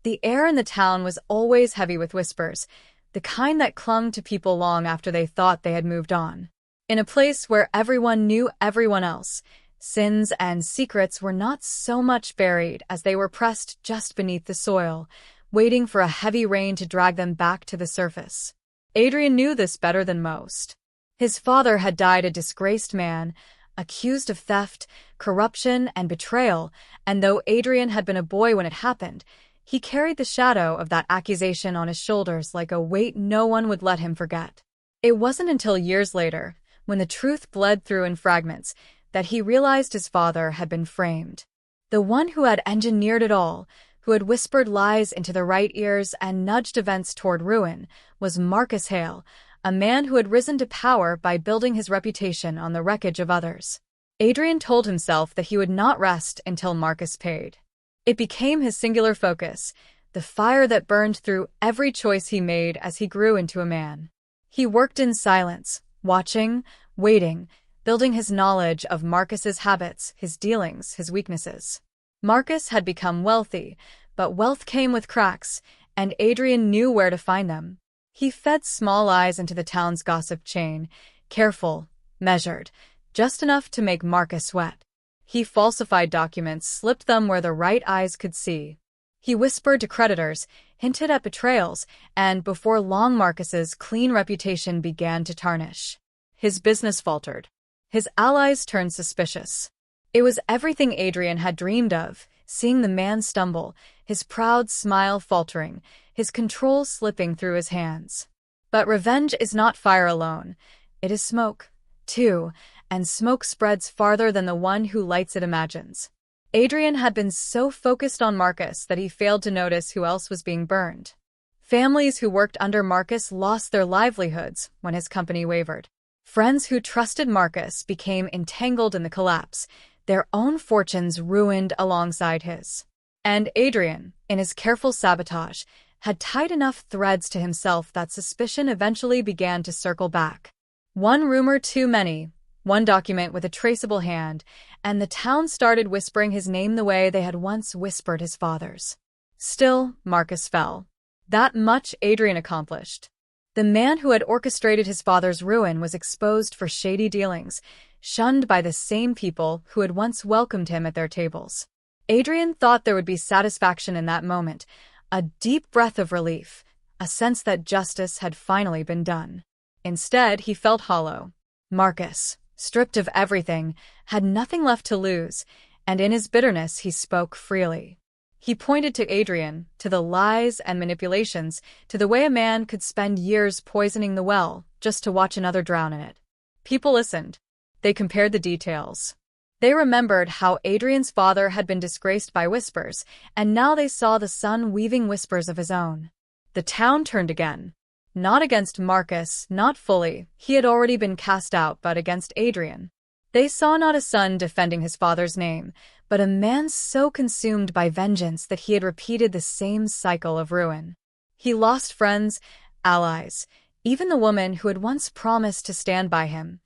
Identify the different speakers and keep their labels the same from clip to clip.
Speaker 1: The air in the town was always heavy with whispers, the kind that clung to people long after they thought they had moved on. In a place where everyone knew everyone else, sins and secrets were not so much buried as they were pressed just beneath the soil, waiting for a heavy rain to drag them back to the surface. Adrian knew this better than most. His father had died a disgraced man, accused of theft, corruption, and betrayal, and though Adrian had been a boy when it happened, he carried the shadow of that accusation on his shoulders like a weight no one would let him forget. It wasn't until years later, when the truth bled through in fragments, that he realized his father had been framed. The one who had engineered it all, who had whispered lies into the right ears and nudged events toward ruin, was Marcus Hale, a man who had risen to power by building his reputation on the wreckage of others. Adrian told himself that he would not rest until Marcus paid. It became his singular focus, the fire that burned through every choice he made as he grew into a man. He worked in silence, watching, waiting, building his knowledge of Marcus's habits, his dealings, his weaknesses. Marcus had become wealthy, but wealth came with cracks, and Adrian knew where to find them. He fed small eyes into the town's gossip chain, careful, measured, just enough to make Marcus sweat. He falsified documents, slipped them where the right eyes could see. He whispered to creditors, hinted at betrayals, and before long Marcus's clean reputation began to tarnish. His business faltered. His allies turned suspicious. It was everything Adrian had dreamed of, seeing the man stumble, his proud smile faltering, his control slipping through his hands. But revenge is not fire alone. It is smoke, too, and smoke spreads farther than the one who lights it imagines. Adrian had been so focused on Marcus that he failed to notice who else was being burned. Families who worked under Marcus lost their livelihoods when his company wavered. Friends who trusted Marcus became entangled in the collapse, their own fortunes ruined alongside his. And Adrian, in his careful sabotage, had tied enough threads to himself that suspicion eventually began to circle back. One rumor too many, one document with a traceable hand, and the town started whispering his name the way they had once whispered his father's. Still, Marcus fell. That much Adrian accomplished. The man who had orchestrated his father's ruin was exposed for shady dealings, shunned by the same people who had once welcomed him at their tables. Adrian thought there would be satisfaction in that moment, a deep breath of relief, a sense that justice had finally been done. Instead, he felt hollow. Marcus, stripped of everything, had nothing left to lose, and in his bitterness he spoke freely. He pointed to Adrian, to the lies and manipulations, to the way a man could spend years poisoning the well just to watch another drown in it. People listened. They compared the details. They remembered how Adrian's father had been disgraced by whispers, and now they saw the son weaving whispers of his own. The town turned again. Not against Marcus, not fully, he had already been cast out, but against Adrian. They saw not a son defending his father's name, but a man so consumed by vengeance that he had repeated the same cycle of ruin. He lost friends, allies, even the woman who had once promised to stand by him,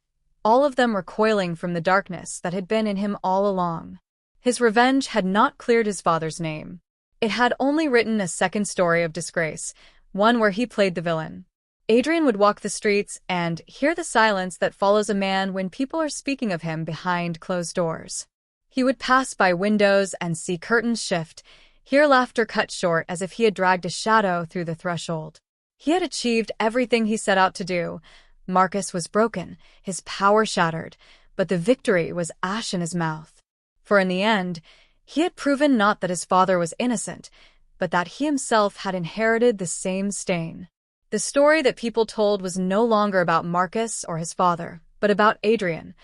Speaker 1: all of them recoiling from the darkness that had been in him all along. His revenge had not cleared his father's name. It had only written a second story of disgrace, one where he played the villain. Adrian would walk the streets and hear the silence that follows a man when people are speaking of him behind closed doors. He would pass by windows and see curtains shift, hear laughter cut short as if he had dragged a shadow through the threshold. He had achieved everything he set out to do. Marcus was broken, his power shattered, but the victory was ash in his mouth. For in the end, he had proven not that his father was innocent, but that he himself had inherited the same stain. The story that people told was no longer about Marcus or his father, but about Adrian,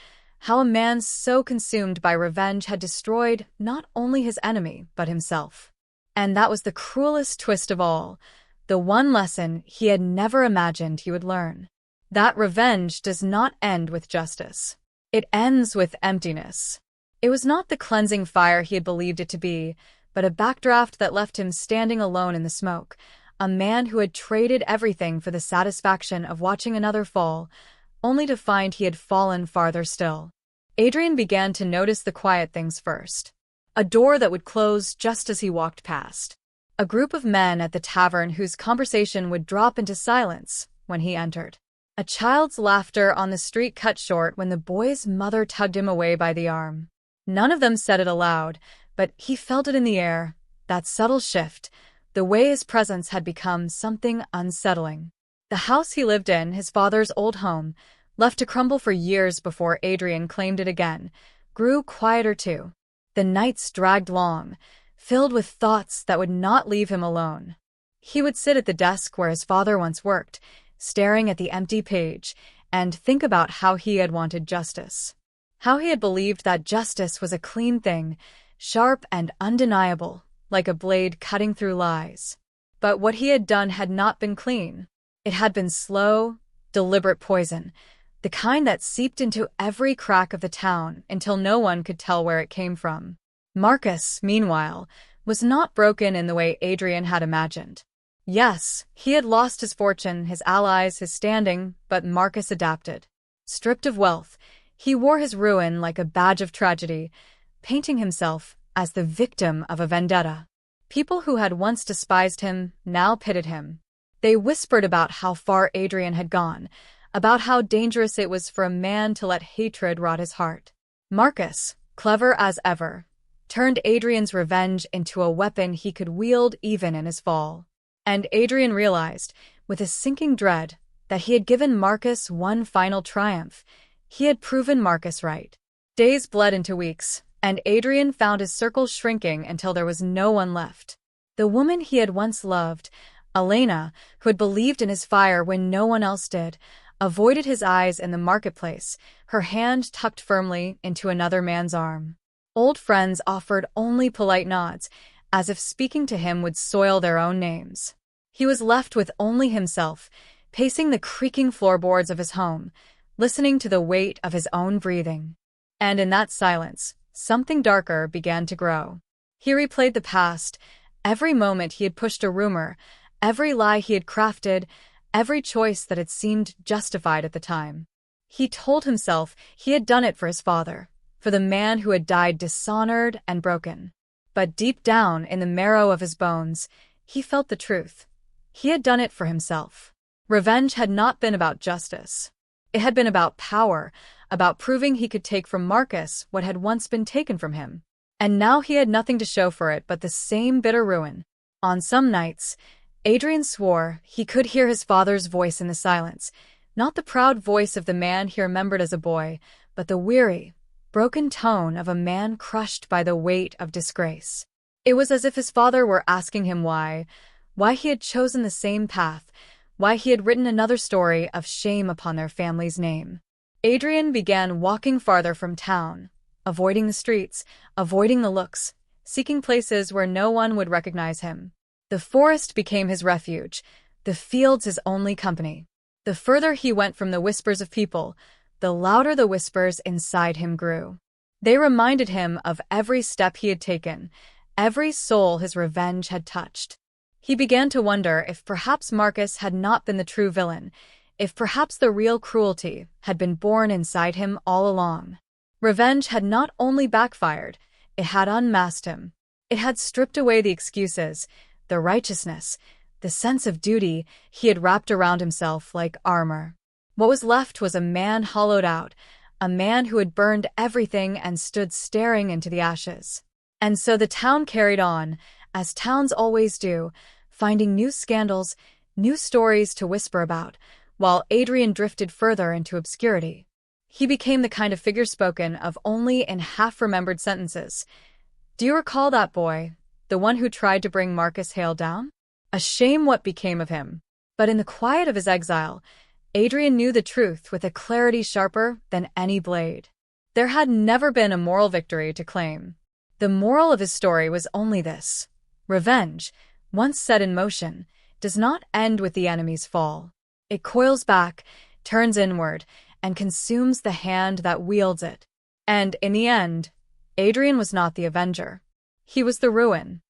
Speaker 1: how a man so consumed by revenge had destroyed not only his enemy, but himself. And that was the cruelest twist of all, the one lesson he had never imagined he would learn. That revenge does not end with justice. It ends with emptiness. It was not the cleansing fire he had believed it to be, but a backdraft that left him standing alone in the smoke, a man who had traded everything for the satisfaction of watching another fall, only to find he had fallen farther still. Adrian began to notice the quiet things first. A door that would close just as he walked past. a group of men at the tavern whose conversation would drop into silence when he entered. A child's laughter on the street cut short when the boy's mother tugged him away by the arm. None of them said it aloud, but he felt it in the air, that subtle shift, the way his presence had become something unsettling. The house he lived in, his father's old home, left to crumble for years before Adrian claimed it again, grew quieter too. The nights dragged long, filled with thoughts that would not leave him alone. He would sit at the desk where his father once worked, staring at the empty page, and think about how he had wanted justice. How he had believed that justice was a clean thing, sharp and undeniable, like a blade cutting through lies. But what he had done had not been clean. It had been slow, deliberate poison, the kind that seeped into every crack of the town until no one could tell where it came from. Marcus, meanwhile, was not broken in the way Adrian had imagined. Yes, he had lost his fortune, his allies, his standing, but Marcus adapted. Stripped of wealth, he wore his ruin like a badge of tragedy, painting himself as the victim of a vendetta. People who had once despised him now pitied him. They whispered about how far Adrian had gone, about how dangerous it was for a man to let hatred rot his heart. Marcus, clever as ever, turned Adrian's revenge into a weapon he could wield even in his fall. And Adrian realized, with a sinking dread, that he had given Marcus one final triumph. He had proven Marcus right. Days bled into weeks, and Adrian found his circle shrinking until there was no one left. The woman he had once loved, Elena, who had believed in his fire when no one else did, avoided his eyes in the marketplace, her hand tucked firmly into another man's arm. Old friends offered only polite nods, as if speaking to him would soil their own names. He was left with only himself, pacing the creaking floorboards of his home, listening to the weight of his own breathing. And in that silence, something darker began to grow. He replayed the past, every moment he had pushed a rumor, every lie he had crafted, every choice that had seemed justified at the time. He told himself he had done it for his father, for the man who had died dishonored and broken. But deep down in the marrow of his bones, he felt the truth. He had done it for himself. Revenge had not been about justice. It had been about power, about proving he could take from Marcus what had once been taken from him. And now he had nothing to show for it but the same bitter ruin. On some nights, Adrian swore he could hear his father's voice in the silence, not the proud voice of the man he remembered as a boy, but the weary, broken tone of a man crushed by the weight of disgrace. It was as if his father were asking him why he had chosen the same path, why he had written another story of shame upon their family's name. Adrian began walking farther from town, avoiding the streets, avoiding the looks, seeking places where no one would recognize him. The forest became his refuge, the fields his only company. The further he went from the whispers of people, the louder the whispers inside him grew. They reminded him of every step he had taken, every soul his revenge had touched. He began to wonder if perhaps Marcus had not been the true villain, if perhaps the real cruelty had been born inside him all along. Revenge had not only backfired, it had unmasked him. It had stripped away the excuses, the righteousness, the sense of duty he had wrapped around himself like armor. What was left was a man hollowed out, a man who had burned everything and stood staring into the ashes. And so the town carried on, as towns always do, finding new scandals, new stories to whisper about, while Adrian drifted further into obscurity. He became the kind of figure spoken of only in half-remembered sentences. Do you recall that boy, the one who tried to bring Marcus Hale down? A shame what became of him. But in the quiet of his exile, Adrian knew the truth with a clarity sharper than any blade. There had never been a moral victory to claim. The moral of his story was only this: revenge, once set in motion, does not end with the enemy's fall. It coils back, turns inward, and consumes the hand that wields it. And in the end, Adrian was not the avenger. He was the ruin.